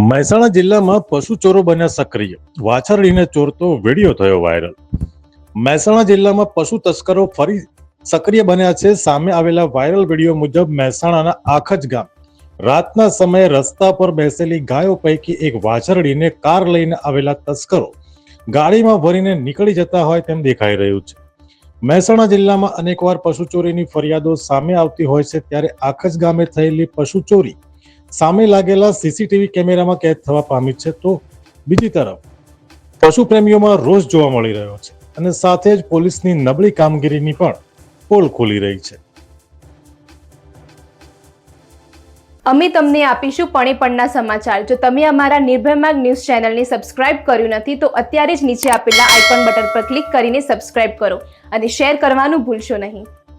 મહેસાણા જિલ્લામાં પશુ ચોરો બન્યા સક્રિય, વાછરડીને ચોરતો વિડીયો થયો વાયરલ। મહેસાણા જિલ્લામાં પશુ તસ્કરો ફરી સક્રિય બન્યા છે। સામે આવેલા વાયરલ વિડીયો મુજબ મહેસાણાના આખજ ગામ રાતના સમયે રસ્તા પર બેસેલી ગાયો પૈકી એક વાછરડીને કાર લઈને આવેલા તસ્કરો ગાડીમાં ભરીને નીકળી જતા હોય તેમ દેખાઈ રહ્યું છે। મહેસાણા જિલ્લામાં અનેકવાર પશુ ચોરીની ફરિયાદો સામે આવતી હોય છે, ત્યારે આખજ ગામે થયેલી પશુ ચોરી સામે લાગેલા સીસીટીવી કેમેરામાં કેદ થવા પામી છે। તો બીજી તરફ પશુ પ્રેમીઓમાં રોષ જોવા મળી રહ્યો છે અને સાથે જ પોલીસની નબળી કામગીરીની પણ પોલ ખોલી રહી છે। અમે તમને આપીશું પળેપળના સમાચાર। જો તમે અમારા નિર્ભય માર્ગ ન્યૂઝ ચેનલને સબસ્ક્રાઇબ કર્યું નથી તો અત્યારે જ નીચે આપેલા આઇકોન બટન પર ક્લિક કરીને સબસ્ક્રાઇબ કરો અને શેર કરવાનું ભૂલશો નહીં।